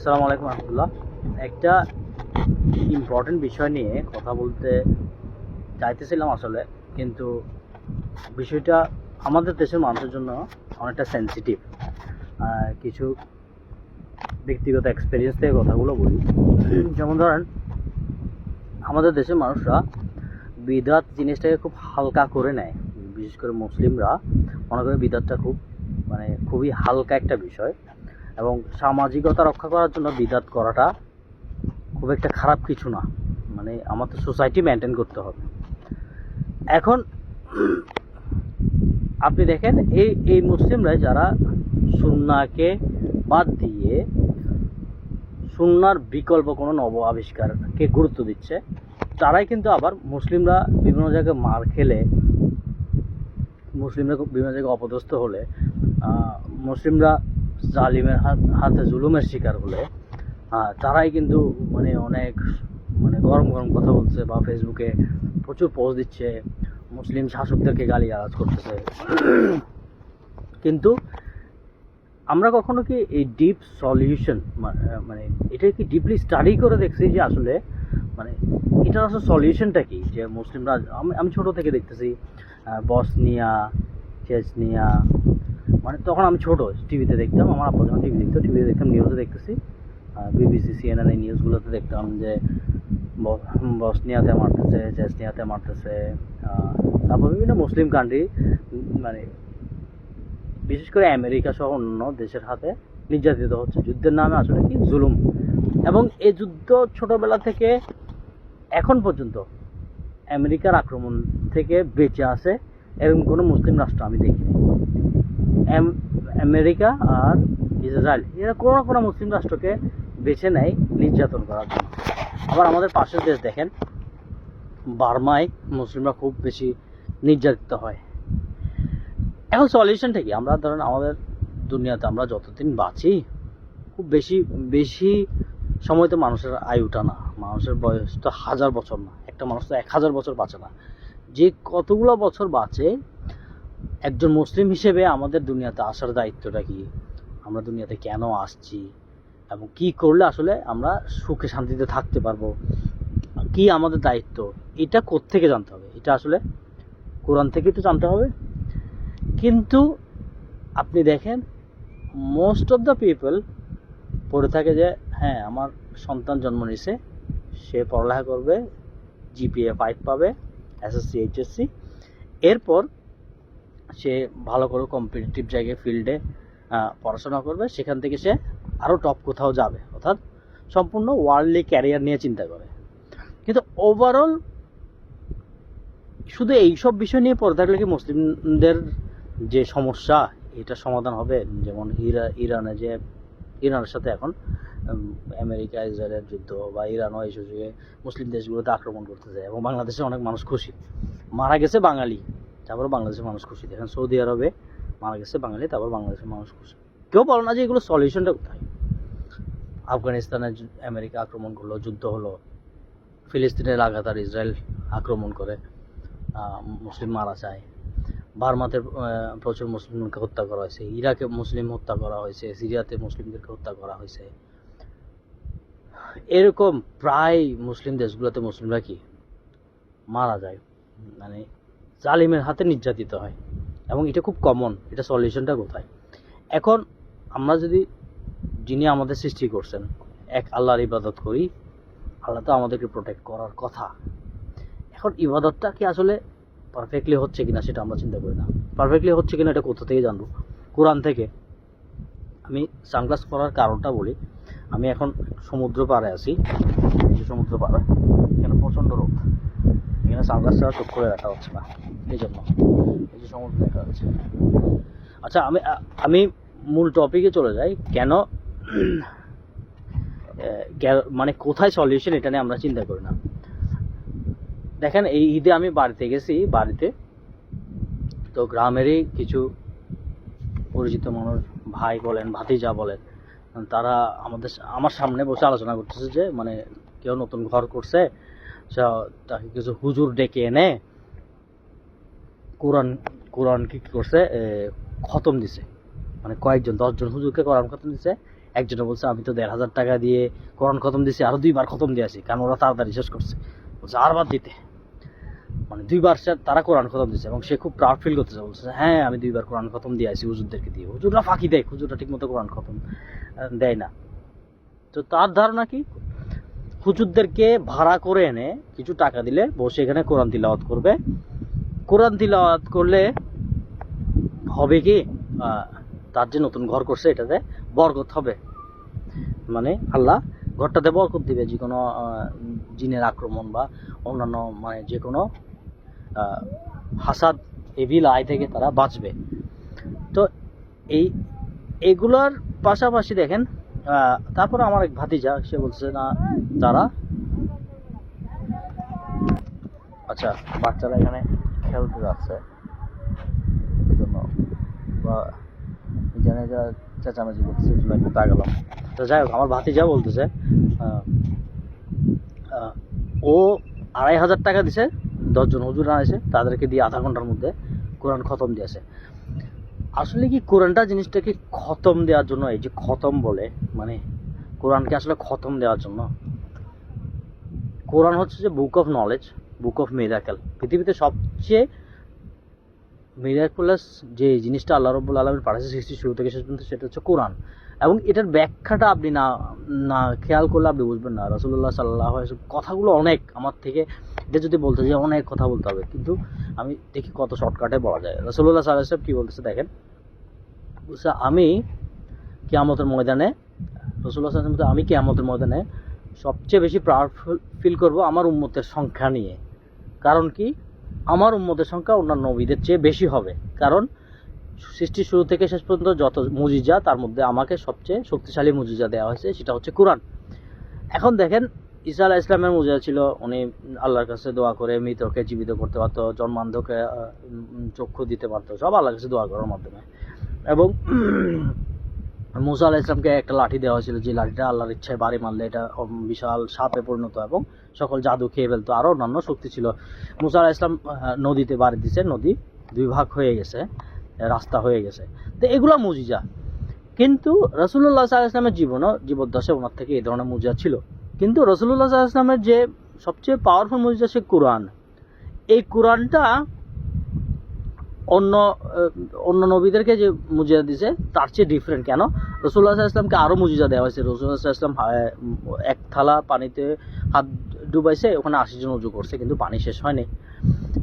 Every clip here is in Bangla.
আসসালামু আলাইকুম রহমতুল্লাহ। একটা ইম্পর্টেন্ট বিষয় নিয়ে কথা বলতে চাইতেছিলাম আসলে, কিন্তু বিষয়টা আমাদের দেশের মানুষের জন্য অনেকটা সেন্সিটিভ। কিছু ব্যক্তিগত এক্সপিরিয়েন্স থেকে কথাগুলো বলি। যেমন ধরেন, আমাদের দেশের মানুষরা বিদাত জিনিসটাকে খুব হালকা করে নেয়। বিশেষ করে মুসলিমরা মনে করে বিদাতটা খুবই হালকা একটা বিষয়, এবং সামাজিকতা রক্ষা করার জন্য বিদাত করাটা খুব একটা খারাপ কিছু না। আমাদের সোসাইটি মেনটেন করতে হবে। এখন আপনি দেখেন, এই মুসলিমরা যারা সুন্নাহকে বাদ দিয়ে সুন্নাহর বিকল্প কোনো নব আবিষ্কারকে গুরুত্ব দিচ্ছে, তারাই কিন্তু আবার মুসলিমরা বিভিন্ন জায়গায় মার খেলে, মুসলিমরা বিভিন্ন জায়গায় অপদস্থ হলে, মুসলিমরা জালিমের হাতে জুলুমের শিকার হলে, তারাই কিন্তু অনেক গরম গরম কথা বলছে বা ফেসবুকে প্রচুর পোস্ট দিচ্ছে, মুসলিম শাসকদেরকে গালিগালাজ করতেছে। কিন্তু আমরা কখনো কি এই ডিপ সলিউশন এটা কি ডিপলি স্টাডি করে দেখছি যে আসলে এটার আসলে সলিউশনটা কি? যে মুসলিমরা, আমি ছোট থেকে দেখতেছি বসনিয়া, চেচনিয়া, তখন আমি ছোট, টিভিতে দেখতাম, আমার আব্বা যখন টিভিতে দেখতাম, নিউজে দেখতেছি, বিবিসি, সিএনএন এই নিউজগুলোতে দেখতাম যে বসনিয়াতে মারতেছে, চেচনিয়াতে মারতেছে। তারপর বিভিন্ন মুসলিম কান্ট্রি, বিশেষ করে আমেরিকা সহ অন্য দেশের হাতে নির্যাতিত হচ্ছে। যুদ্ধের নামে আসলে কি জুলুম। এবং এই যুদ্ধ ছোটবেলা থেকে এখন পর্যন্ত আমেরিকার আক্রমণ থেকে বেঁচে আছে এরকম কোনো মুসলিম রাষ্ট্র আমি দেখিনি। আমেরিকা আর ইসরায়েল এরা কোনো না কোনো মুসলিম রাষ্ট্রকে বেছে নেয় নির্যাতন করার জন্য। আবার আমাদের পাশের দেশ দেখেন, বার্মায় মুসলিমরা খুব বেশি নির্যাতিত হয়। এখন সলিউশনটা কি? আমরা ধরেন আমাদের দুনিয়াতে আমরা যতদিন বাঁচি, খুব বেশি সময় তো মানুষের আয়ুটা না, মানুষের বয়স তো 1000 বছর না, একটা মানুষ তো 1000 বছর বাঁচে না। যে কতগুলো বছর বাঁচে, একজন মুসলিম হিসেবে আমাদের দুনিয়াতে আসার দায়িত্বটা কি? আমরা দুনিয়াতে কেন আসছি এবং কি করলে আসলে আমরা সুখে শান্তিতে থাকতে পারবো, কি আমাদের দায়িত্ব, এটা কোত্থেকে জানতে হবে? এটা আসলে কোরআন থেকেই তো জানতে হবে। কিন্তু আপনি দেখেন, মোস্ট অফ দ্য পিপল পড়ে থাকে যে হ্যাঁ, আমার সন্তান জন্ম নিছে, সে পড়ালেখা করবে, জিপিএ 5 পাবে, এসএসসি এইচএসসি, এরপর সে ভালো করে কম্পিটিটিভ জায়গায় ফিল্ডে পড়াশোনা করবে, সেখান থেকে সে আরও টপ কোথাও যাবে, অর্থাৎ সম্পূর্ণ ওয়ার্ল্ডলি ক্যারিয়ার নিয়ে চিন্তা করে। কিন্তু ওভারঅল শুধু এইসব বিষয় নিয়ে পড়ে থাকলে কি মুসলিমদের যে সমস্যা, এটা সমাধান হবে? যেমন ইরানের সাথে এখন আমেরিকা ইসরায়েলের যুদ্ধ, বা ইরানও এই সুযোগে মুসলিম দেশগুলোতে আক্রমণ করতেছে, এবং বাংলাদেশে অনেক মানুষ খুশি, মারা গেছে বাঙালি, তারপর বাংলাদেশের মানুষ খুশি। দেখেন সৌদি আরবে মারা গেছে বাঙালি, তারপর বাংলাদেশের মানুষ খুশি। কেউ বলে না যে এগুলো সলিউশনটা কোথায়? আফগানিস্তানে আমেরিকা আক্রমণ করলো, যুদ্ধ হলো, ফিলিস্তিনে লাগাতার ইসরায়েল আক্রমণ করে, মুসলিম মারা যায়, বার্মাতে প্রচুর মুসলিমকে হত্যা করা হয়েছে, ইরাকে মুসলিম হত্যা করা হয়েছে, সিরিয়াতে মুসলিমদেরকে হত্যা করা হয়েছে। এরকম প্রায় মুসলিম দেশগুলোতে মুসলিমরা কি মারা যায়, জালিমের হাতে নির্যাতিত হয়, এবং এটা খুব কমন। এটা সলিউশনটা কোথায়? এখন আমরা যদি যিনি আমাদের সৃষ্টি করছেন এক আল্লাহর ইবাদত করি, আল্লাহ তো আমাদেরকে প্রোটেক্ট করার কথা। এখন ইবাদতটা কি আসলে পারফেক্টলি হচ্ছে কিনা সেটা আমরা চিন্তা করি না। পারফেক্টলি হচ্ছে কিনা এটা কোথা থেকে জানবো? কোরআন থেকে। আমি সানগ্লাস পরার কারণটা বলি। আমি এখন সমুদ্র পাড়ে আছি, সমুদ্র পাড়ে এখানে প্রচণ্ড রোদ, এখানে সানগ্লাস ছাড়া চোখ করে রাখা হচ্ছে না, এই জন্য এই যে সমুদ্র দেখা যাচ্ছে। আচ্ছা, আমি মূল টপিকে চলে যাই। কেন কোথায় সলিউশন, এটা নিয়ে আমরা চিন্তা করি না। দেখেন, এই ঈদে আমি বাড়িতে গেছি, বাড়িতে তো গ্রামেরই কিছু পরিচিত মানুষ, ভাই বলেন, ভাতিজা বলেন, তারা আমার সামনে বসে আলোচনা করতেছে যে কেউ নতুন ঘর করছে, তাকে কিছু হুজুর ডেকে এনে কোরআন কি করছে, খতম দিছে, কয়েকজন 10 জন হুজুরকে কোরআন খতম দিছে, একজনে বলছে আমি তো 1,500 টাকা দিয়ে কোরআন খতম দিয়েছি, আরো 2বার খতম দিয়ে আসি, কারণ ওরা তাড়াতাড়ি শেষ করছে। বলছে আর বাদ দিতে, মানে 2বার তারা কোরআন খতম দিয়েছে এবং সে খুব প্রাউড ফিল করতেছে। বলছে হ্যাঁ আমি 2বার কোরআন খতম দিয়ে আসি হুজুরদেরকে দিয়ে। হুজুররা ফাঁকি দেয়, হুজুররা ঠিক মতো কোরআন খতম দেয় না। তো তার ধারণা কি, হুজুরদেরকে ভাড়া করে এনে কিছু টাকা দিলে বসে এখানে কোরআন তিলাওয়াত করবে, কোরআন তিলাওয়াত করলে হবে কি, তার যে নতুন ঘর করছে এটাতে বরকত হবে, মানে আল্লাহ ঘরটাতে বরকত দিবে, যে কোনো জিনের আক্রমণ বা অন্যান্য মানে যে কোনো হাসাদ এভিল আয় থেকে তারা বাঁচবে। তো এগুলোর পাশাপাশি দেখেন, তারপর আমার এক ভাতিজা সে বলছে না তারা, আচ্ছা বাচ্চারা এখানে খেলতে যাচ্ছে জন্য বা এখানে যা চেঁচামেচি করতেছে এগুলো একটু তাকালাম। তো যাই হোক, আমার ভাতিজা বলতেছে ও 2,500 টাকা দিছে, 10 জন হুজুর আনেছে, তাদেরকে দিয়ে আধা ঘন্টার মধ্যে কোরআন খতম দিয়েছে। আসলে কি কোরআনটা জিনিসটাকে খতম দেওয়ার জন্য, এই যে খতম বলে মানে কোরআনকে আসলে খতম দেওয়ার জন্য, কোরআন হচ্ছে যে book of knowledge, book of miracle. পৃথিবীতে সবচেয়ে মিরাকুলাস যে জিনিসটা আল্লাহ রাব্বুল আলামিন পাঠাইছে সৃষ্টির শুরু থেকে শেষ পর্যন্ত, সেটা হচ্ছে কোরআন। এবং এটার ব্যাখ্যাটা আপনি না না খেয়াল করলে আপনি বুঝবেন না। রাসূলুল্লাহ সাল্লাল্লাহু আলাইহি ওয়াসাল্লাম কথাগুলো অনেক, আমার থেকে এটা যদি বলতে যাই অনেক কথা বলতে হবে, কিন্তু আমি দেখি কত শর্টকাটে বলা যায়। রাসূলুল্লাহ সাল্লাল্লাহু আলাইহি ওয়াসাল্লাম কী বলতেছে দেখেন, বলছে আমি কিয়ামতের ময়দানে, রাসূলুল্লাহ সাল্লাল্লাহু আলাইহি ওয়াসাল্লাম আমি কিয়ামতের ময়দানে সবচেয়ে বেশি প্রাউড ফিল করব আমার উম্মতের সংখ্যা নিয়ে। কারণ কি, আমার উম্মতের সংখ্যা অন্যান্য নবীদের চেয়ে বেশি হবে, কারণ সৃষ্টির শুরু থেকে শেষ পর্যন্ত যত মুজিজা তার মধ্যে আমাকে সবচেয়ে শক্তিশালী মুজিজা দেওয়া হয়েছে, সেটা হচ্ছে কোরআন। এখন দেখেন ঈসা আলাইহিস সালামের মুজিজা ছিল উনি আল্লাহর কাছে দোয়া করে মৃতকে জীবিত করতে পারতো, জন্মান্ধকে চক্ষু দিতে পারতো, সব আল্লাহর কাছে দোয়া করার মাধ্যমে। এবং মুসা আলাইহিস সালামকে একটা লাঠি দেওয়া হয়েছিল, যে লাঠিটা আল্লাহর ইচ্ছায় বাড়ি মারলে এটা বিশাল সাপে পরিণত এবং সকল জাদু খেয়ে ফেলতো, আরও অন্যান্য শক্তি ছিল। মুসা আলাইহিস সালাম নদীতে বাড়ি দিছে, নদী 2 ভাগ হয়ে গেছে, রাস্তা হয়ে গেছে। তো এগুলো মুজিজা। কিন্তু রাসূলুল্লাহ সাল্লাল্লাহু আলাইহি ওয়াসাল্লামের জীবদ্দশায় ওনার থেকে এই ধরনের মুজিজা ছিল। কিন্তু রাসূলুল্লাহ সাল্লাল্লাহু আলাইহি ওয়াসাল্লামের যে সবচেয়ে পাওয়ারফুল মুজিজা সে কোরআন। এই কোরআনটা অন্য নবীদেরকে যে মুজিজা দিছে তার চেয়ে ডিফারেন্ট। কেন? রাসূলুল্লাহ সাল্লাল্লাহু আলাইহি ওয়াসাল্লামকে আরও মুজিজা দেওয়া হয়েছে। রাসূলুল্লাহ সাল্লাল্লাহু আলাইহি ওয়াসাল্লাম এক থালা পানিতে হাত ডুবাইছে, ওখানে 80 জন ওযু করছে, কিন্তু পানি শেষ হয়নি।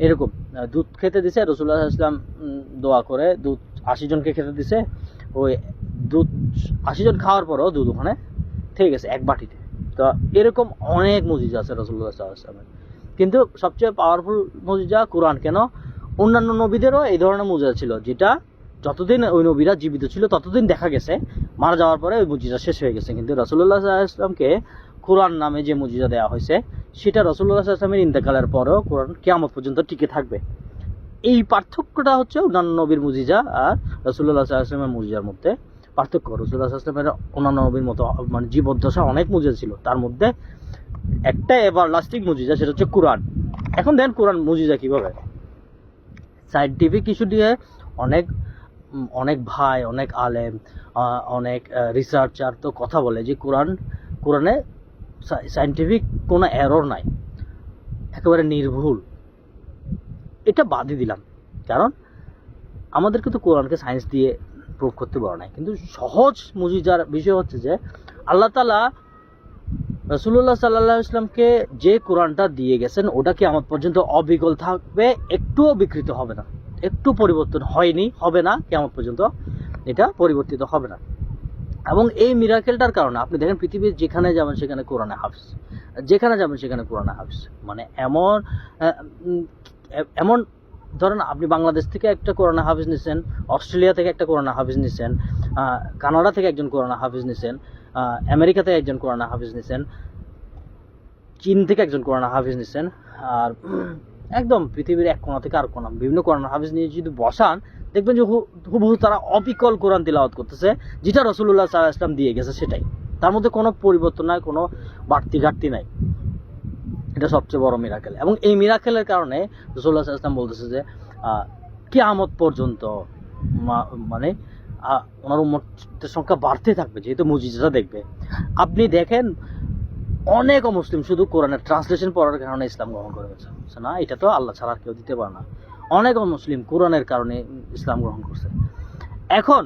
এরকম দুধ খেতে দিছে, রাসূলুল্লাহ সাল্লাল্লাহু আলাইহি ওয়াসাল্লাম দোয়া করে দুধ 80 জনকে খেতে দিছে, ওই দুধ 80 জন খাওয়ার পরও দুধ ওখানে থেকে গেছে এক বাটিতে। তো এরকম অনেক মুজিজা আছে রাসূলুল্লাহ সাল্লাল্লাহু আলাইহি ওয়াসাল্লামের, কিন্তু সবচেয়ে পাওয়ারফুল মুজিজা কোরআন। কেন? অন্যান্য নবীদেরও এই ধরনের মুজিজা ছিল, যেটা যতদিন ওই নবীরা জীবিত ছিল ততদিন দেখা গেছে, মারা যাওয়ার পরে ওই মুজিজা শেষ হয়ে গেছে। কিন্তু রাসূলুল্লাহ সাল্লাল্লাহু আলাইহি ওয়াসাল্লামকে কোরআন নামে যে মুজিজা দেওয়া হয়েছে, সেটা রাসূলুল্লাহ সাল্লাল্লাহু আলাইহি ওয়াসাল্লামের ইন্তেকালের পরও কোরআন কিয়ামত পর্যন্ত টিকে থাকবে। এই পার্থক্যটা হচ্ছে অন্যান্য নবীর মুজিজা আর রাসূলুল্লাহ সাল্লাল্লাহু আলাইহি ওয়াসাল্লামের মুজিজার মধ্যে পার্থক্য। রাসূলুল্লাহ সাল্লাল্লাহু আলাইহি ওয়াসাল্লামের অন্যান্য নবীর মতো মানে জীবদ্দশা অনেক মুজিজা ছিল, তার মধ্যে একটা এভারলাস্টিং মুজিজা, সেটা হচ্ছে কোরআন। এখন দেখেন কোরআন মুজিজা কিভাবে, সায়েন্টিফিক ইস্যু দিয়ে অনেক ভাই, অনেক আলেম, অনেক রিসার্চার তো কথা বলে যে কোরআনে সায়েন্টিফিক কোনো এরর নাই, একেবারে নির্ভুল। এটা বাদই দিলাম, কারণ আমাদেরকে তো কোরআনকে সায়েন্স দিয়ে প্রুভ করতে পারে নাই। কিন্তু সহজ মুজিজার বিষয় হচ্ছে যে আল্লাহ তাআলা রাসূলুল্লাহ সাল্লাল্লাহু আলাইহি ওয়াসাল্লামকে যে কোরআনটা দিয়ে গেছেন ওটা কিয়ামত পর্যন্ত অবিকল থাকবে, একটুও বিকৃত হবে না, একটু পরিবর্তন হয়নি, হবে না, কিয়ামত পর্যন্ত এটা পরিবর্তিত হবে না। এবং এই মিরাকেলটার কারণে আপনি দেখেন পৃথিবীর যেখানে যাবেন সেখানে কোরআনে হাফেজ, যেখানে যাবেন সেখানে কোরআনে হাফেজ। মানে এমন ধরেন আপনি বাংলাদেশ থেকে একটা কোরআনে হাফেজ নিছেন, অস্ট্রেলিয়া থেকে একটা কোরআনে হাফেজ নিছেন, কানাডা থেকে একজন কোরআনে হাফেজ নিছেন, আমেরিকা থেকে একজন কোরআনে হাফেজ নিছেন, চীন থেকে একজন কোরআনে হাফেজ নিছেন, আর একদম পৃথিবীর এক কোণা থেকে আর কোণা বিভিন্ন কোরআনে হাফেজ নিয়ে যদি বসান, দেখবেন যে হুবহু তারা অবিকল কোরআন তিলাওয়াত করতেছে, যেটা রাসূলুল্লাহ সাল্লাল্লাহু আলাইহি ওয়াসাল্লাম দিয়ে গেছে সেটাই, তার মধ্যে কোনো পরিবর্তন নাই, কোনো বাড়তি ঘাটতি নাই। এটা সবচেয়ে বড় মিরাকেল। এবং এই মিরাকেলের কারণে রাসূলুল্লাহ সাল্লাল্লাহু আলাইহি ওয়াসাল্লাম বলতেছে যে কিয়ামত পর্যন্ত মানে ওনার উম্মতের সংখ্যা বাড়তে থাকবে যেহেতু মুজিজা দেখবে। আপনি দেখেন অনেক মুসলিম শুধু কোরআনের ট্রান্সলেশন পড়ার কারণে ইসলাম গ্রহণ করে গেছে, না এটা তো আল্লাহ ছাড়া আর কেউ দিতে পারে না। অনেক মুসলিম কোরআনের কারণে ইসলাম গ্রহণ করছে। এখন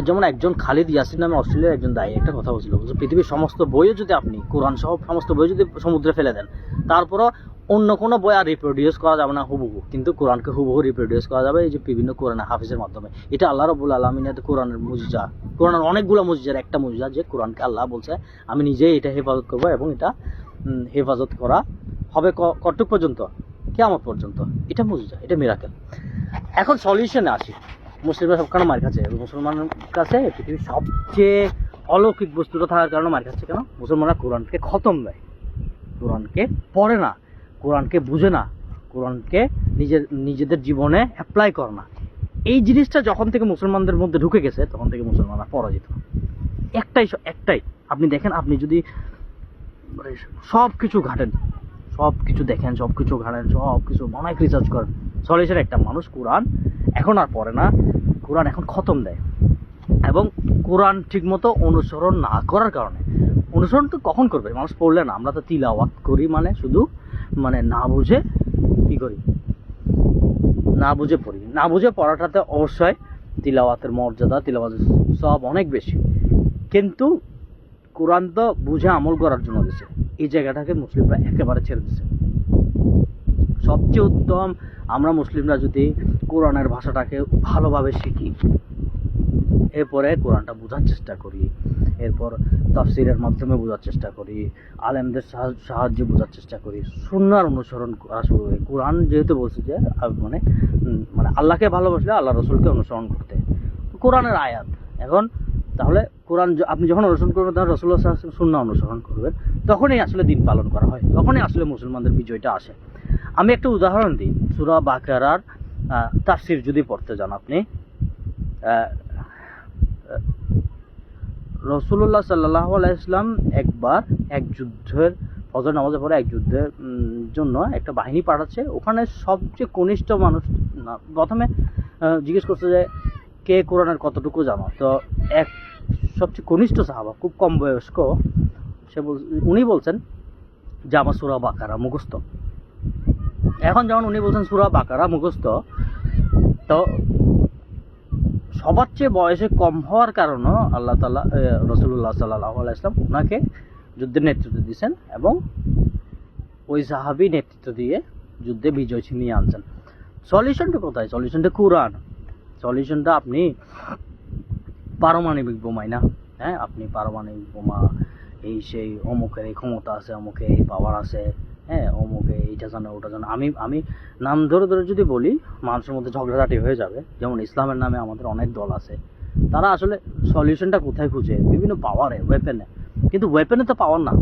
যেমন একজন খালিদ ইয়াসিন নামে অস্ট্রেলিয়ার একজন দায়ী একটা কথা বলছিল, পৃথিবীর সমস্ত বইও যদি আপনি কোরআন সহ সমস্ত বই যদি সমুদ্রে ফেলে দেন, তারপরও অন্য কোনো বই আর রিপ্রোডিউস করা যাবে না হুবহু, কিন্তু কোরআনকে হুবহু রিপ্রোডিউস করা যাবে এই যে বিভিন্ন কোরআন হাফিজের মাধ্যমে। এটা আল্লাহ রাব্বুল আলামিনের কোরআনের মুজিজা, কোরআনের অনেকগুলো মুজিজার একটা মুজিজা যে কোরআনকে আল্লাহ বলছে আমি নিজেই এটা হেফাজত করবো, এবং এটা হেফাজত করা হবে কতটুক পর্যন্ত, কিয়ামত পর্যন্ত। এটা মুজিজা, এটা মিরাকেল। এখন সলিউশনে আসি। মুসলিমরা সবখানে মার খাচ্ছে, মুসলমানের কাছে পৃথিবীর সবচেয়ে অলৌকিক বস্তুটা থাকার কারণে মার খাচ্ছে কেন? মুসলমানরা কোরআনকে খতম দেয়, কোরআনকে পড়ে না, কোরআনকে বুঝে না, কোরআনকে নিজেদের জীবনে অ্যাপ্লাই করে না। এই জিনিসটা যখন থেকে মুসলমানদের মধ্যে ঢুকে গেছে তখন থেকে মুসলমানরা পরাজিত। একটাই আপনি দেখেন, আপনি যদি সব কিছু ঘাটেন, সব কিছু দেখেন, সব কিছু ঘাটেন, সব কিছু অনেক রিসার্চ করেন, সলিউশন একটা, মানুষ কোরআন এখন আর পড়ে না, কোরআন এখন খতম দেয়। এবং কোরআন ঠিকমতো অনুসরণ না করার কারণে, অনুসরণ তো কখন করবে, মানুষ পড়লে না, আমরা তো তিলাওয়াত করি, মানে শুধু না বুঝে কী করি, না বুঝে পড়ি। না বুঝে পড়াটাতে অবশ্যই তিলাওয়াতের মর্যাদা, তিলাওয়াতের সব অনেক বেশি, কিন্তু কোরআন তো বুঝে আমল করার জন্য দিছে, এই জায়গাটাকে মুসলিমরা একেবারে ছেড়ে দিছে। সবচেয়ে উত্তম আমরা মুসলিমরা যদি কোরআনের ভাষাটাকে ভালোভাবে শিখি, এরপরে কোরআনটা বোঝার চেষ্টা করি, এরপর তাফসিরের মাধ্যমে বোঝার চেষ্টা করি, আলেমদের সাহায্যে বোঝার চেষ্টা করি, সুন্নাহর অনুসরণ করা শুরু করি। কোরআন যেহেতু বলছে যে মানে আল্লাহকে ভালোবাসলে আল্লাহ রসুলকে অনুসরণ করতে, কোরআনের আয়াত। এখন তাহলে কোরআন আপনি যখন অনুসরণ করবেন তখন রাসূলুল্লাহ সাল্লাল্লাহু আলাইহি ওয়াসাল্লাম সুন্নাহ অনুসরণ করবেন, তখনই আসলে দিন পালন করা হয়, তখনই আসলে মুসলমানদের বিজয়টা আসে। আমি একটা উদাহরণ দিই, সূরা বাকারার তাফসির যদি পড়তে যান আপনি, রাসূলুল্লাহ সাল্লাল্লাহু আলাইহি ওয়াসাল্লাম একবার এক যুদ্ধের ফজর নামাজের পরে এক যুদ্ধের জন্য একটা বাহিনী পাঠাচ্ছে। ওখানে সবচেয়ে কনিষ্ঠ মানুষ প্রথমে জিজ্ঞেস করছে যে কে কোরআনের কতটুকু জানো, তো এক সবচেয়ে কনিষ্ঠ সাহাবা, খুব কম বয়স্ক, উনি বলছেন যে আমার সূরা বাকারা মুখস্থ। এখন যখন উনি বলছেন সূরা বাকারা মুখস্থ, তো সবার চেয়ে বয়সে কম হওয়ার কারণে আল্লাহ তাআলা রাসূলুল্লাহ সাল্লাল্লাহু আলাইহি ওয়াসাল্লাম ওনাকে যুদ্ধের নেতৃত্ব দিয়েছেন, এবং ওই সাহাবী নেতৃত্ব দিয়ে যুদ্ধে বিজয় ছিনিয়ে আনছেন। সলিউশনটা কোথায়? সলিউশনটা কোরআন। সলিউশনটা আপনি পারমাণবিক বোমাই না, হ্যাঁ, আপনি পারমাণবিক বোমা এই সেই অমুকের এই ক্ষমতা আছে, অমুকে এই পাওয়ার আছে, হ্যাঁ, অমুকে এইটা জানে ওটা জানে, আমি নাম ধরে ধরে যদি বলি মানুষের মধ্যে ঝগড়াঝাটি হয়ে যাবে। যেমন ইসলামের নামে আমাদের অনেক দল আছে, তারা আসলে সলিউশনটা কোথায় খুঁজে? বিভিন্ন পাওয়ারে, ওয়েপেনে। কিন্তু ওয়েপেনে তো পাওয়ার না,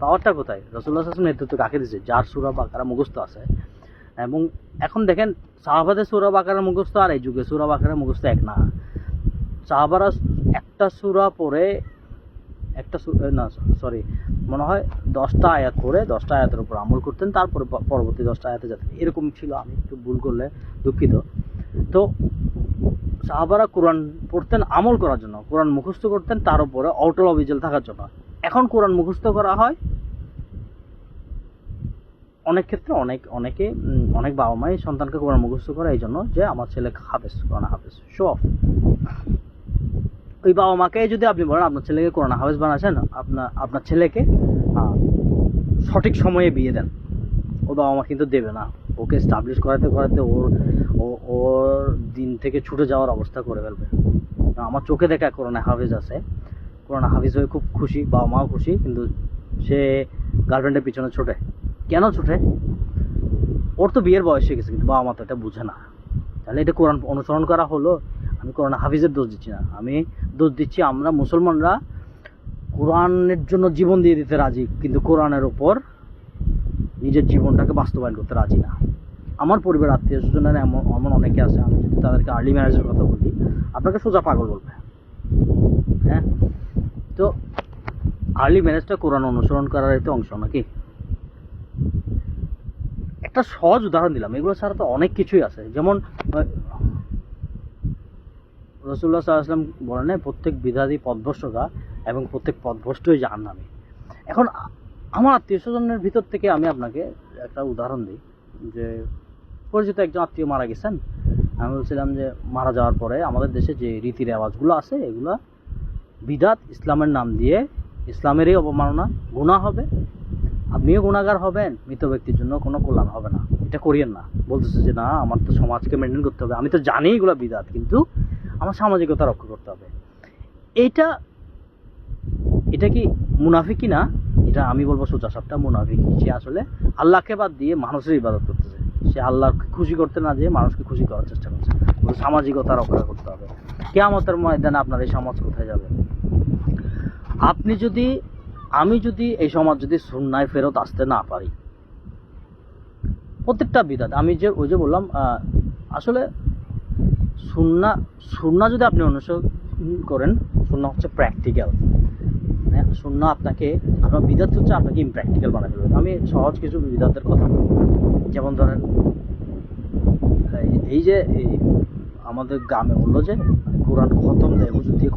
পাওয়ারটা কোথায়? রাসূলুল্লাহ সাল্লাল্লাহু আলাইহি ওয়াসাল্লাম নেতৃত্ব কাকে দিয়েছে? যার সূরা বাকারা মুখস্থ আছে। এবং এখন দেখেন সাহাবাদের সূরা বাকারা মুখস্থ আর এই যুগে সূরা বাকারা মুখস্থ এক না। সাহাবারা একটা সূরা পড়ে মনে হয় 10টা আয়াত পড়ে 10টা আয়াতের উপর আমল করতেন, তারপরে পরবর্তী 10টা আয়াতে যেতেন, এরকম ছিল। আমি একটু ভুল করলে দুঃখিত। তো সাহাবারা কোরআন পড়তেন আমল করার জন্য, কোরআন মুখস্থ করতেন তার উপরে অটল অবিচল থাকার জন্য। এখন কোরআন মুখস্থ করা হয় অনেক ক্ষেত্রে, অনেক বাবা মাই সন্তানকে কোরআন মুখস্থ করে এই জন্য যে আমার ছেলে হাফেজ, কোরআন হাফেজ, শো অফ। ওই বাবা মাকে যদি আপনি বলেন আপনার ছেলেকে কোরআন হাফেজ বানাচ্ছেন, আপনার ছেলেকে সঠিক সময়ে বিয়ে দেন, ও বাবা মা কিন্তু দেবে না। ওকে এস্টাবলিশ করাতে ওর দিন থেকে ছুটে যাওয়ার অবস্থা করে ফেলবে। আমার চোখে দেখা কোরআন হাফেজ আছে, কোরআন হাফেজ হয়ে খুব খুশি, বাবা মাও খুশি, কিন্তু সে গার্লফ্রেন্ডের পিছনে ছোটে। কেন ছোটে? ওর তো বিয়ের বয়স হয়ে গেছে, কিন্তু বাবা মা তো এটা বুঝে না। তাহলে এটা কোরআন অনুসরণ করা হলো? আমি কোরআন হাফিজের দোষ দিচ্ছি না, আমি দোষ দিচ্ছি আমরা মুসলমানরা কোরআনের জন্য জীবন দিয়ে দিতে রাজি, কিন্তু কোরআনের উপর নিজের জীবনটাকে বাস্তবায়ন করতে রাজি না। আমার পরিবার, আত্মীয় স্বজনের এমন অনেকে আছে, আমি যদি তাদেরকে আর্লি ম্যারেজের কথা বলি, আপনাকে সোজা পাগল বলবে। হ্যাঁ, তো আর্লি ম্যারেজটা কোরআন অনুসরণ করার একটা অংশ নাকি? একটা সহজ উদাহরণ দিলাম, এগুলো ছাড়া তো অনেক কিছুই আছে। যেমন রাসূলুল্লাহ সাল্লাল্লাহু আলাইহি ওয়াসাল্লাম বলেন না, প্রত্যেক বিধাতি পথভ্রষ্টতা এবং প্রত্যেক পথভ্রষ্টই জাহান্নামী। এখন আমার আত্মীয় স্বজনের ভিতর থেকে আমি আপনাকে একটা উদাহরণ দিই, যে পরিচিত একজন আত্মীয় মারা গেছেন। আমি বলছিলাম যে মারা যাওয়ার পরে আমাদের দেশে যে রীতি রেওয়াজগুলো আছে এগুলো বিদাত, ইসলামের নাম দিয়ে ইসলামেরই অবমাননা, গুনাহ হবে, আপনিও গুনাহগার হবেন, মৃত ব্যক্তির জন্য কোনো কল্যাণ হবে না, এটা করিয়েন না। বলতেছে যে না, আমার তো সমাজকে মেনটেন করতে হবে, আমি তো জানি এগুলো বিদাত, কিন্তু আমার সামাজিকতা রক্ষা করতে হবে। এটা এটা কি মুনাফিকি না? এটা আমি বলবো সোজা সাপটা মুনাফিকি। সে আসলে আল্লাহকে বাদ দিয়ে মানুষের ইবাদত করতেছে। সে আল্লাহকে খুশি করতে না যেয়ে মানুষকে খুশি করার চেষ্টা করছে। সামাজিকতা রক্ষা করতে হবে। কিয়ামতের ময়দানে আপনার এই সমাজ কোথায় যাবে? আমি যদি এই সমাজ যদি সুন্নায় ফেরত আসতে না পারি, প্রত্যেকটা বিদাত, আমি যে ওই যে বললাম, আসলে সুন্নাহ যদি আপনি অনুসরণ করেন, সুন্নাহ হচ্ছে প্র্যাকটিক্যাল। সুন্নাহ আপনার বিদাত হচ্ছে আপনাকে ইমপ্র্যাকটিক্যাল বানায় ফেলবে। আমি সহজ কিছু বিদাতের কথা বলবো। যেমন ধরেন, এই যে আমাদের গ্রামে বললো যে কোরআন খতম দেয়, হুজুর দিয়ে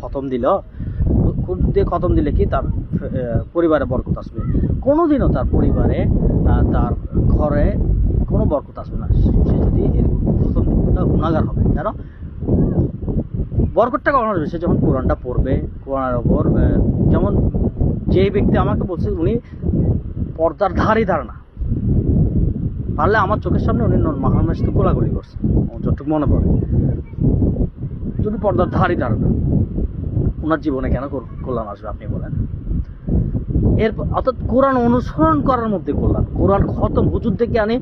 খতম দিলে কি তার পরিবারে বরকত আসবে? কোনোদিনও তার পরিবারে, তার ঘরে কোনো বরকত আসবে না। সে যদি খতম গুনাহগার হবে। কেন? বরকতটা কখন আসবে? সে যখন কোরআনটা পড়বে, কোরআনের ওপর, যেমন যে ব্যক্তি আমাকে বলছে উনি পর্দার ধারই না, পারলে আমার চোখের সামনে উনি মহামেশ তো গোলাগুলি করছে, যতটুকু মনে পড়ে, যদি পর্দার ধারই না, ওনার জীবনে কেন কল্যাণ আসবে আপনি বলেন? অর্থাৎ কোরআন অনুসরণ করার মধ্যে কল্যাণ। কোরআন খতম হুজুর থেকে আনে,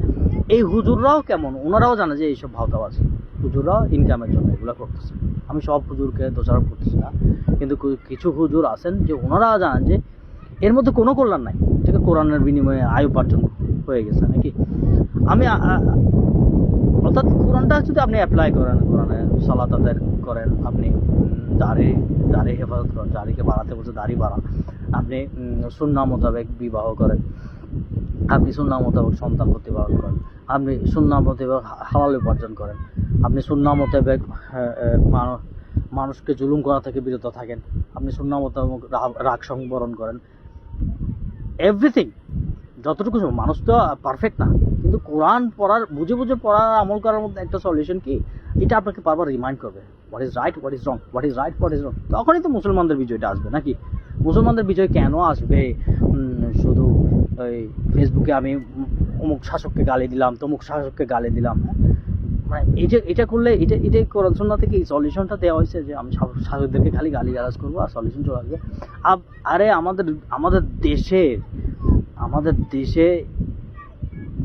এই হুজুররাও কেমন, ওনারাও জানে যে এইসব ভাওতাবাজ, হুজুররাও ইনকামের জন্য এগুলো করতেছে। আমি সব হুজুরকে দোষারোপ করতেছি না, কিন্তু কিছু হুজুর আছেন যে ওনারাও জানেন যে এর মধ্যে কোনো কল্যাণ নাই, ঠিক আছে? কোরআনের বিনিময়ে আয় উপার্জন হয়ে গেছে নাকি? অর্থাৎ কোরআনটা যদি আপনি অ্যাপ্লাই করেন, কোরআনে সালাত আদায় করেন, আপনি দাড়ি হেফাজত করেন, দাড়িকে বাড়াতে বলছে দাড়ি বাড়ান, আপনি সুন্নাহ মোতাবেক বিবাহ করেন, আপনি সুন্নাহ মোতাবেক সন্তান প্রতিপালন করেন, আপনি সুন্নাহ মোতাবেক হালাল উপার্জন করেন, আপনি সুন্নাহ মোতাবেক মানুষকে জুলুম করা থেকে বিরত থাকেন, আপনি সুন্নাহ মোতাবেক রাগ সংবরণ করেন, এভরিথিং যতটুকু। মানুষ তো পারফেক্ট না, কিন্তু কোরআন বুঝে পড়ার আমল করার মধ্যে একটা সলিউশন কি, এটা আপনাকে বারবার রিমাইন্ড করবে, what is right, what is wrong, what is right, what is wrong. তখনই তো মুসলমানদের বিজয়টা আসবে নাকি? মুসলমানদের বিজয় কেন আসবে? শুধু ওই ফেসবুকে আমি অমুক শাসককে গালি দিলাম, তমুক শাসককে গালি দিলাম, মানে এটা করলে এটাই কোরআন সুন্নাহ থেকে এই সলিউশনটা দেওয়া হয়েছে যে আমি শাসকদেরকে খালি গালিগালাজ করবো আর সলিউশন চলে আসবে। আরে আমাদের দেশে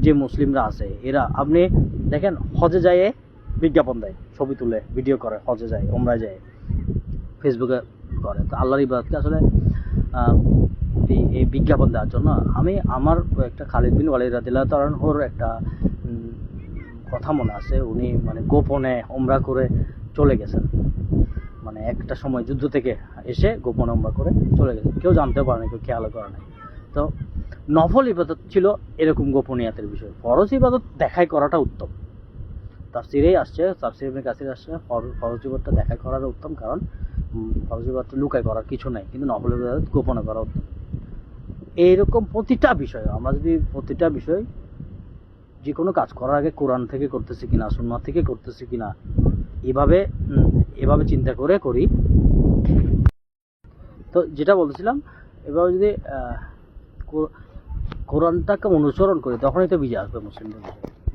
যে মুসলিমরা আছে, এরা আপনি দেখেন হজে যায় বিজ্ঞাপন দেয়, ছবি তুলে ভিডিও করে, হজে যায়, ওমরায় যায়, ফেসবুকে করে। তো আল্লাহর ইবাদতকে আসলে এই বিজ্ঞাপন দেওয়ার জন্য আমার একটা খালিদ বিন ওয়ালিদ রাদিয়াল্লাহু তাআলা আনহুর একটা কথা মনে আছে। উনি মানে গোপনে ওমরা করে চলে গেছেন, মানে একটা সময় যুদ্ধ থেকে এসে গোপনে ওমরা করে চলে গেছেন, কেউ জানতে পারে না, কেউ খেয়ালও করে নাই। তো নফল ইবাদত ছিল এরকম গোপনীয়তার বিষয়, ফরজ ইবাদত দেখাই করাটা উত্তম। তাফসিরেই আসছে, তাফসির ইবনে কাসির আসছে, ফরজ ইবাদতটা দেখাই করাটা উত্তম, কারণ ফরজ ইবাদত লুকায় করার কিছু নাই, কিন্তু নফল ইবাদত গোপনে করা উত্তম। এইরকম প্রতিটা বিষয় আমরা যদি প্রতিটা বিষয় যে কোনো কাজ করার আগে কোরআন থেকে করতেছি কিনা, সুন্নাহ থেকে করতেছি কিনা, এভাবে চিন্তা করে করি। তো যেটা বলতেছিলাম, এভাবে যদি কোরআনটাকে অনুসরণ করি, তখনই তো বিজয় আসবে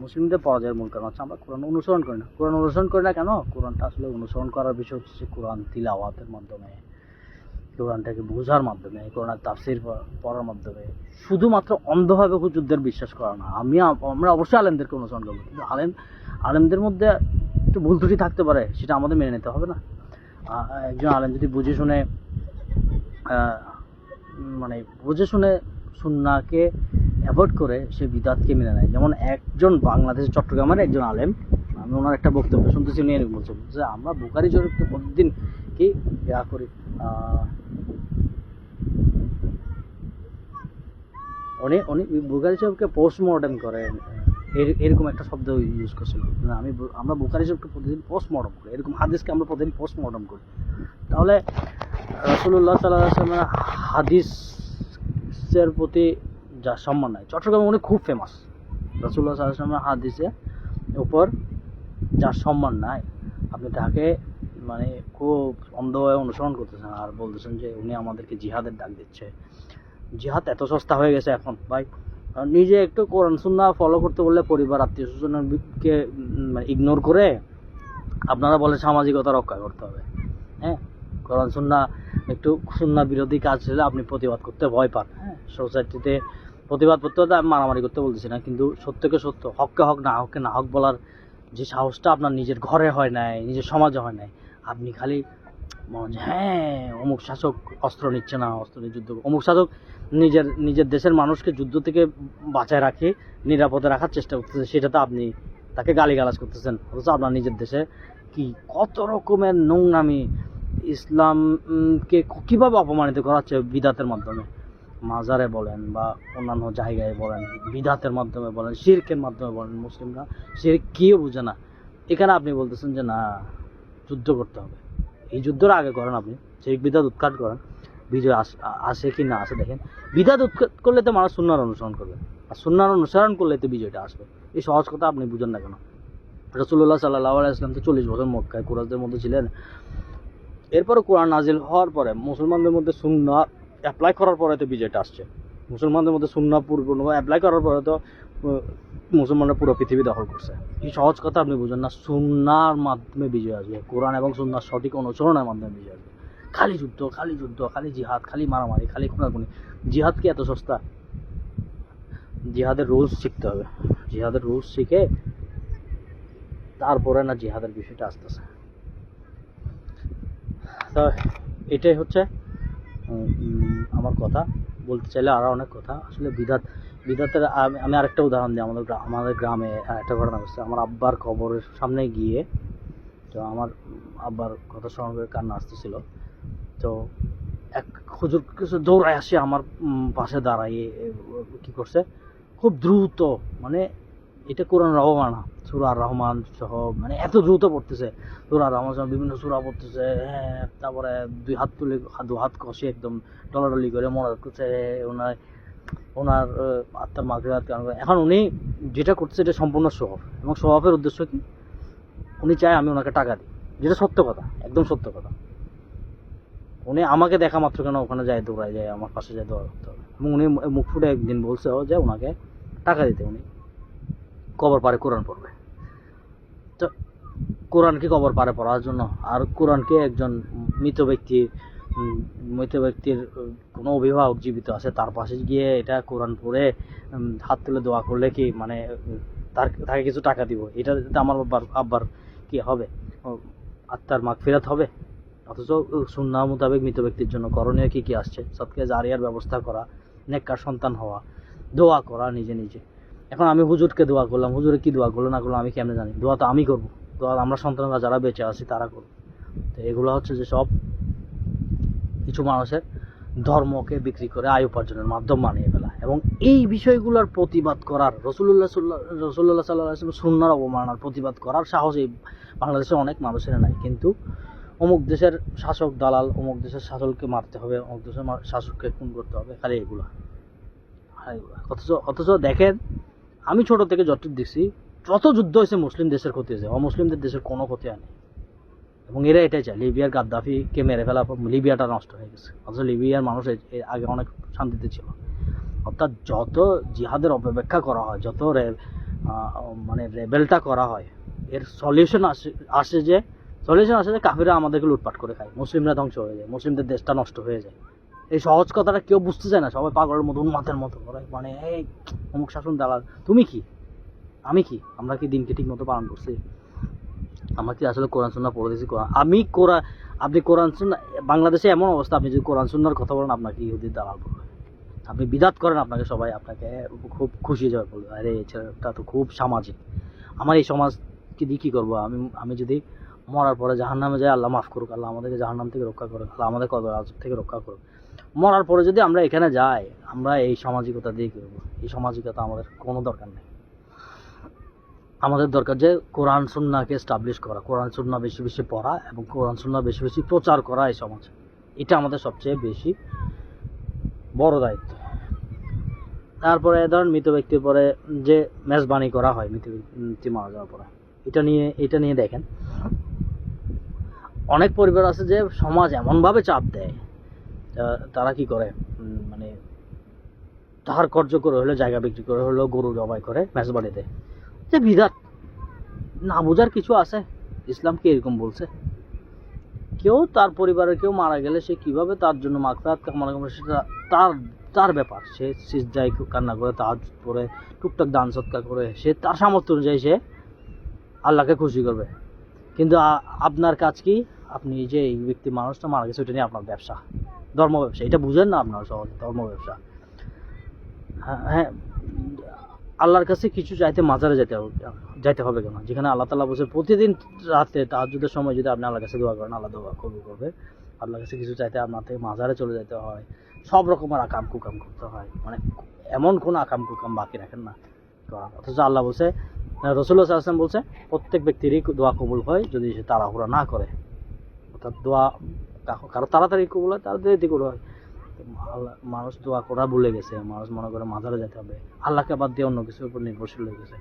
মুসলিমদের পরাজয়ের মূল কারণ হচ্ছে আমরা কোরআন অনুসরণ করি না। কোরআন অনুসরণ করি না কেন? কোরআনটা আসলে অনুসরণ করার বিষয় হচ্ছে কোরআন তিলাওয়াতের মাধ্যমে, কোরআনটাকে বোঝার মাধ্যমে, কোরআনের তাফসির পড়ার মাধ্যমে। শুধুমাত্র অন্ধভাবে হুজুরদের বিশ্বাস করা না। আমরা অবশ্যই আলেমদেরকে অনুসরণ করবো, কিন্তু আলেমদের মধ্যে একটু ভুল ত্রুটি থাকতে পারে, সেটা আমাদের মেনে নিতে হবে না? একজন আলেম যদি বুঝে শুনে সুন্নাহকে অ্যাভয়েড করে সে বিদাতকে মেনে নেয়। যেমন একজন বাংলাদেশের চট্টগ্রামের একজন আলেম, আমি ওনার একটা বক্তব্য শুনতেছি, উনি এরকম বলছেন যে আমরা বুখারী শরীফকে প্রতিদিন কি করি, উনি বুখারী শরীফকে পোস্টমর্টেম করেন, এরকম একটা শব্দ ইউজ করছিল না। আমরা বুখারী শরীফকে প্রতিদিন পোস্টমর্টম করি, এরকম হাদিসকে আমরা প্রতিদিন পোস্টমর্টম করি। তাহলে রাসূলুল্লাহ সাল্লাল্লাহু আলাইহি ওয়াসাল্লামের হাদিসের প্রতি যা সম্মান নাই, চট্টগ্রামে উনি খুব ফেমাস। রাসূলুল্লাহ সাল্লাল্লাহু আলাইহি ওয়াসাল্লামের হাদিসের উপর যার সম্মান নাই, আপনি তাকে মানে খুব অন্ধভাবে অনুসরণ করতেছেন আর বলতেছেন যে উনি আমাদেরকে জিহাদের ডাক দিচ্ছে। জিহাদ এত সস্তা হয়ে গেছে এখন ভাই, নিজে একটু কোরআন সুন্নাহ ফলো করতে বললে পরিবার আত্মীয় স্বজনকে ইগনোর করে আপনারা বলে সামাজিকতা রক্ষা করতে হবে। হ্যাঁ, কোরআন সুন্নাহ একটু সুন্নাহ বিরোধী কাজ হলে আপনি প্রতিবাদ করতে ভয় পান। হ্যাঁ, সোসাইটিতে প্রতিবাদ করতে হলে আমি মারামারি করতে বলতেছি না, কিন্তু সত্যকে সত্য, হককে হক, না হককে না হক বলার যে সাহসটা আপনার নিজের ঘরে হয় নাই, নিজের সমাজে হয় নাই। আপনি খালি হ্যাঁ অমুক শাসক অস্ত্র নিচ্ছে না, অস্ত্র নিয়ে যুদ্ধ, অমুক শাসক নিজের দেশের মানুষকে যুদ্ধ থেকে বাঁচায় রাখে, নিরাপদে রাখার চেষ্টা করতেছে, সেটাতে আপনি তাকে গালিগালাজ করতেছেন। অথচ আপনার নিজের দেশে কি কত রকমের নোংরামি, ইসলামকে কীভাবে অপমানিত করা হচ্ছে বিদাতের মাধ্যমে, মাজারে বলেন বা অন্যান্য জায়গায় বলেন, বিদাতের মাধ্যমে বলেন, শিরকের মাধ্যমে বলেন। মুসলিমরা শিরক কীও বুঝে না, এখানে আপনি বলতেছেন যে না যুদ্ধ করতে হবে। এই যুদ্ধটা আগে করেন, আপনি শিরক বিদাত উৎখাত করেন, বিজয় আসে কি না আসে দেখেন। বিদাত উৎখাত করলে তো মানুষ সুন্নাহর অনুসরণ করবে, আর সুন্নাহর অনুসরণ করলে তো বিজয়টা আসবে। এই সহজ কথা আপনি বুঝেন না কেন? রাসূলুল্লাহ সাল্লাল্লাহু আলাইহি ওয়াসাল্লাম তো 40 বছর মক্কায় কুরাইশদের মধ্যে ছিলেন। এরপরে কোরআন নাজিল হওয়ার পরে মুসলমানদের মধ্যে সুন্নাহ অ্যাপ্লাই করার পরে তো বিজয়টা আসছে। মুসলমানদের মধ্যে সুন্নাহ পূর্ণভাবে অ্যাপ্লাই করার পরে তো মুসলমানরা পুরো পৃথিবী দখল করছে। এই সহজ কথা আপনি বুঝেন না। সুন্নাহর মাধ্যমে বিজয় আসবে, কোরআন এবং সুন্নাহর সঠিক অনুসরণের মাধ্যমে বিজয় আসবে। খালি যুদ্ধ, খালি যুদ্ধ, খালি জিহাদ, খালি মারামারি, খালি খুনাখুনি। জিহাদ কি এত সস্তা? জিহাদের রুলস শিখতে হবে। জিহাদের রুলস শিখে তারপরে না জিহাদের বিষয়টা আসতেছে। তো এটাই হচ্ছে আমার কথা। বলতে চাইলে আরও অনেক কথা। আসলে বিদাতের আমি আরেকটা উদাহরণ দিই। আমাদের গ্রামে একটা ঘটনা ঘটছে। আমার আব্বার কবরের সামনে গিয়ে, তো আমার আব্বার কথা স্মরণ করে কান্না আসতেছিল। তো এক হুজুর কিছু দৌড়ায় আসে আমার পাশে দাঁড়াইয়ে কী করছে, খুব দ্রুত, মানে এটা কোরআন রহমান, সূরা আর রহমান সহ মানে এত দ্রুত পড়তেছে, সূরা আর রহমান সহ বিভিন্ন সূরা পড়তেছে। হ্যাঁ, তারপরে দুই হাত তুলে দু হাত কষে একদম ডলাডলি করে মনে করছে ওনার আত্মার মাগফিরাত কারণ করে। এখন উনি যেটা করছে এটা সম্পূর্ণ শোঅফ, এবং শোঅফের উদ্দেশ্য কি? উনি চায় আমি ওনাকে টাকা দিই, যেটা সত্য কথা, একদম সত্য কথা। উনি আমাকে দেখা মাত্র কেন ওখানে যায়, দৌড়ায় যায়, আমার পাশে যায় দৌড়া করতে হবে। এবং উনি মুখ ফুটে একদিন বলছে যে ওনাকে টাকা দিতে, উনি কবর পারে কোরআন পড়বে। তো কোরআনকে কবর পারে পড়ার জন্য, আর কোরআনকে একজন মৃত ব্যক্তির কোনো অভিভাবক জীবিত আছে তার পাশে গিয়ে এটা কোরআন পড়ে হাত তুলে দোয়া করলে কি মানে তাকে কিছু টাকা দিব, এটা আমার আব্বার কি হবে? আত্মার মাগফিরাত হবে? অথচ সুন্নাহ মোতাবেক মৃত ব্যক্তির জন্য করণীয় কি কি আসছে? সদকা জারিয়ার ব্যবস্থা করা, নেককার সন্তান হওয়া, দোয়া করা নিজে নিজে। এখন আমি হুজুরকে দোয়া করলাম, হুজুরে কি দোয়া করলো না করলো আমি কেমনে জানি? দোয়া তো আমি করবো, দোয়া আমরা সন্তানরা যারা বেঁচে আছি তারা করবো। তো এগুলো হচ্ছে যে সব কিছু মানুষের ধর্মকে বিক্রি করে আয় উপার্জনের মাধ্যম বানিয়ে ফেলা, এবং এই বিষয়গুলোর প্রতিবাদ করার রাসূলুল্লাহ সাল্লাল্লাহু আলাইহি ওয়াসাল্লাম সুন্নাহর অবমাননার প্রতিবাদ করার সাহস এই বাংলাদেশের অনেক মানুষের নাই। কিন্তু অমুক দেশের শাসক দালাল, অমুক দেশের শাসককে মারতে হবে, অমুক দেশের শাসককে খুন করতে হবে, খালি এগুলো। অথচ দেখেন, আমি ছোট থেকে যতটুকু দেখছি, যত যুদ্ধ হয়েছে মুসলিম দেশের ক্ষতি হয়েছে, অমুসলিমদের দেশের কোনো ক্ষতি হয়নি। এবং এরা এটাই চায়, লিবিয়ার গাদ্দাফিকে মেরে ফেলা, লিবিয়াটা নষ্ট হয়ে গেছে। অথচ লিবিয়ার মানুষ আগে অনেক শান্তিতে ছিল। অর্থাৎ যত জিহাদের অপব্যাখ্যা করা হয়, যত মানে রেবেলটা করা হয়, এর সলিউশন আসে যে কাফিররা আমাদেরকে লুটপাট করে খায়, মুসলিমরা ধ্বংস হয়ে যায়, মুসলিমদের দেশটা নষ্ট হয়ে যায়। এই সহজ কথাটা কেউ বুঝতে চায় না, সবাই পাগলের মতো উন্মাদের মতো করে, মানে এই অমুক শাসন দালাল, তুমি কি আমি কি, আমরা কি দিনকে ঠিক মতো পালন করছি? আমরা কি আসলে কোরআন সুন্নাহ পড়ে দিয়েছি? আপনি কোরআন সুন্নাহ, বাংলাদেশে এমন অবস্থা, আপনি যদি কোরআন সুন্নাহর কথা বলেন আপনাকে ইহুদির দালাল বলবে। আপনি বিদাত করেন, আপনাকে সবাই আপনাকে খুব খুশি যাবে, বলবে আরে এই ছেলেটা তো খুব সামাজিক। আমার এই সমাজকে দিয়ে কী করবো? আমি যদি মরার পরে জাহান্নামে যাই, আল্লাহ মাফ করুক, আল্লাহ আমাদেরকে জাহান্নাম থেকে রক্ষা করুক, আল্লাহ আমাদের কবর আযাব থেকে রক্ষা করুক। মরার পরে যদি আমরা এখানে যাই, আমরা এই সামাজিকতা দিয়ে কী করবো? এই সামাজিকতা আমাদের কোনো দরকার নেই। আমাদের দরকার যে কোরআন সুন্নাহকে এস্টাবলিশ করা, কোরআন সুন্নাহ বেশি বেশি পড়া এবং কোরআন সুন্নাহ বেশি বেশি প্রচার করা এই সমাজে। এটা আমাদের সবচেয়ে বেশি বড় দায়িত্ব। তারপরে ধরেন মৃত ব্যক্তির পরে যে মেজবানি করা হয় মৃত ব্যক্তি মারা যাওয়ার পরে, এটা নিয়ে দেখেন অনেক পরিবার আছে যে সমাজ এমনভাবে চাপ দেয়, তারা কি করে মানে ধার কর্য করে হলেও জায়গা বিক্রি করে হলেও গরু জবাই করে মেজবানি দেয়। যে বিধাত না বোঝার কিছু আছে? ইসলাম কি এরকম বলছে? কেউ তার পরিবারের কেউ মারা গেলে সে কিভাবে তার জন্য মাগফিরাত কামনা করে সেটা তার তার ব্যাপার। সে সিজদায় কান্না করে, তাহাজ্জুদ পড়ে, টুকটাক দান সৎকার করে, সে তার সামর্থ্য অনুযায়ী সে আল্লাহকে খুশি করবে। কিন্তু আপনার কাজ কি? আপনি যে এই ব্যক্তি মানুষটা মারা গেছে ওইটা নিয়ে আপনার ব্যবসা, ধর্ম ব্যবসা। এটা বুঝেন না আপনার সহজে, ধর্ম ব্যবসা। হ্যাঁ, আল্লাহর কাছে কিছু চাইতে মাজারে যাইতে হবে কেন? যেখানে আল্লাহ তাআলা বলছে প্রতিদিন রাতে তাহাজ্জুদের সময় যদি আপনি আল্লাহর কাছে দোয়া করেন, আল্লাহ দোয়া কবুল করবে। আল্লাহর কাছে কিছু চাইতে আপনার থেকে মাজারে চলে যেতে হয়, সব রকমের আকাম কুকাম করতে হয়, মানে এমন কোনো আকাম কুকাম বাকি রাখেন না। অথচ আল্লাহ বলছে, রাসূলুল্লাহ সাল্লাল্লাহু আলাইহি ওয়াসাল্লাম বলছে প্রত্যেক ব্যক্তিরই দোয়া কবুল হয় যদি সে তাড়াহুড়া না করে। অর্থাৎ দোয়া কারো তাড়াতাড়ি কবুল হয়, তাড়াতাড়ি কবুল হয়। মানুষ দোয়া করা ভুলে গেছে, মানুষ মনে করে মাজারে যেতে হবে, আল্লাহকে বাদ দিয়ে অন্য কিছুর উপর নির্ভরশীল হয়ে গেছে।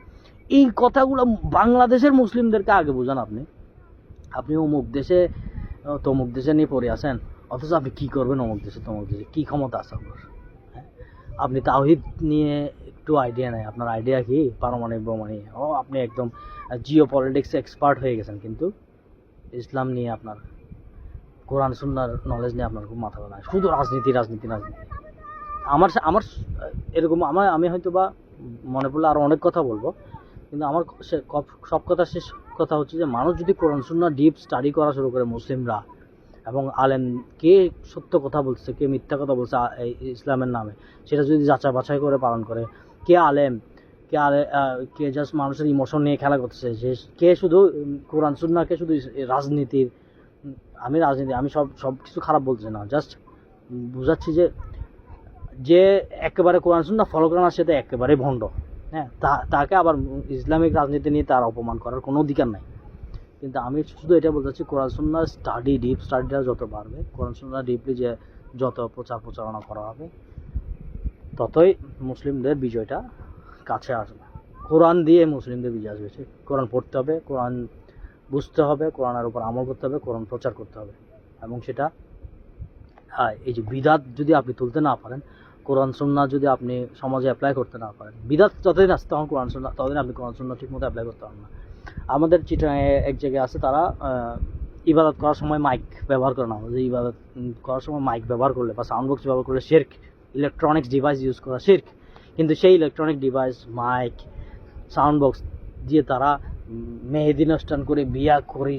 এই কথাগুলো বাংলাদেশের মুসলিমদেরকে আগে বুঝান। আপনি অমুক দেশে তমুক দেশে নিয়ে পড়ে আছেন, অথচ আপনি কি করবেন অমুক দেশে তমুক দেশে, কি ক্ষমতা আছে আপনার? হ্যাঁ, আপনি তাওহীদ নিয়ে একটু আইডিয়া নেই, আপনার আইডিয়া কি পারমাণবিক বোমা নিয়ে? আপনি একদম জিও পলিটিক্স এক্সপার্ট হয়ে গেছেন, কিন্তু ইসলাম নিয়ে আপনার, কোরআন সুন্নাহর নলেজ নিয়ে আপনার খুব মাথা ব্যথা। শুধু রাজনীতি রাজনীতি রাজনীতি। আমার এরকম আমি হয়তো বা মনে পড়লে আরও অনেক কথা বলবো, কিন্তু আমার সব কথা শেষ কথা হচ্ছে যে মানুষ যদি কোরআন সুন্নাহ ডিপ স্টাডি করা শুরু করে, মুসলিমরা এবং আলেম কে সত্য কথা বলছে কে মিথ্যা কথা বলছে ইসলামের নামে, সেটা যদি যাচাই বাছাই করে পালন করে, কে আলেম কে জাস্ট মানুষের ইমোশন নিয়ে খেলা করতেছে, কে শুধু কোরআন সুন্নাহকে শুধু রাজনীতির, আমি সব কিছু খারাপ বলছি না, জাস্ট বুঝাচ্ছি যে একেবারে কোরআন সুন্নাহ ফলো করে না, সেটা একেবারে ভণ্ড। হ্যাঁ, তাকে আবার ইসলামিক রাজনীতি নিয়ে তার অপমান করার কোনো অধিকার নাই। কিন্তু আমি শুধু এটা বলতে চাচ্ছি, কোরআন সুন্নাহ ডিপ স্টাডিটা যত বাড়বে, কোরআন সুন্নাহ ডিপলি যে যত প্রচারণা করা হবে, ততই মুসলিমদের বিজয়টা কাছে আসবে। কোরআন দিয়ে মুসলিমদের বিজয় আসবে। কোরআন পড়তে হবে, কোরআন বুঝতে হবে, কোরআনের উপর আমল করতে হবে, কোরআন প্রচার করতে হবে। এবং সেটা এই যে বিদাত যদি আপনি তুলতে না পারেন, কোরআন সুন্নাহ যদি আপনি সমাজে অ্যাপ্লাই করতে না পারেন, বিদাত যতদিন আসতে তখন কোরআন সুন্নাহ, ততদিন আপনি কোরআন সুন্নাহ ঠিক মতো অ্যাপ্লাই করতে পারেন না। আমাদের চিটাগাঁয়ে এক জায়গায় আছে, তারা ইবাদত করার সময় মাইক ব্যবহার করে না। যে ইবাদত করার সময় মাইক ব্যবহার করলে বা সাউন্ড বক্স ব্যবহার করলে শিরক, ইলেকট্রনিক্স ডিভাইস ইউজ করা শিরক। কিন্তু সেই electronic device, mic, sound box দিয়ে তারা মেহেদি অনুষ্ঠান করে, বিয়া করে,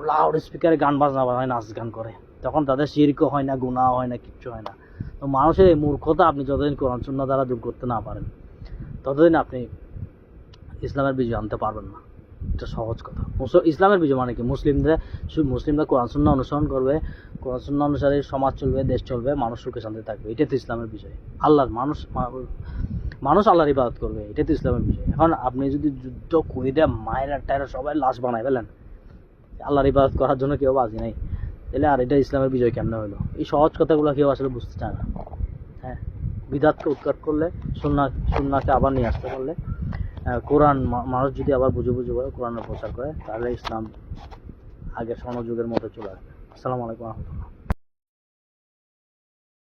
লাউড স্পিকারে গান বাজনা বাজায়, নাচ গান করে, তখন তাদের শিরকও হয় না, গুনাহ হয় না, কিচ্ছু হয় না। তো মানুষের এই মূর্খতা আপনি যতদিন কোরআন সুন্নাহ দ্বারা দূর করতে না পারেন, ততদিন আপনি ইসলামের বিজয় আনতে পারবেন না। এটা সহজ কথা। ইসলামের বিজয় মানে কি? মুসলিমরা কোরআন সুন্নাহ অনুসরণ করবে, কোরআন সুন্নাহ অনুসারে সমাজ চলবে, দেশ চলবে, মানুষ সুখে শান্তি থাকবে। এটাই তো ইসলামের বিজয়। মানুষ আল্লাহর ইবাদত করবে, এটাই তো ইসলামের বিজয়। এখন আপনি যদি যুদ্ধ কইরা মায়েরা টায়রা সবাই লাশ বানাই ফেলেন, আল্লাহর ইবাদত করার জন্য কেউ বাজি নাই, তাহলে আর এটা ইসলামের বিজয় কেমনে হলো? এই সহজ কথাগুলো কেউ আসলে বুঝতে চায় না। হ্যাঁ, বিদাতকে উৎখাত করলে, সুন্নাহকে আবার নিয়ে আসতে পারলে, কোরআন মানুষ যদি আবার বুঝে করে কোরআনের প্রচার করে, তাহলে ইসলাম আগের স্বর্ণযুগের মতো চলে আসবে। আসসালামু আলাইকুম ওয়া রাহমাতুল্লাহ।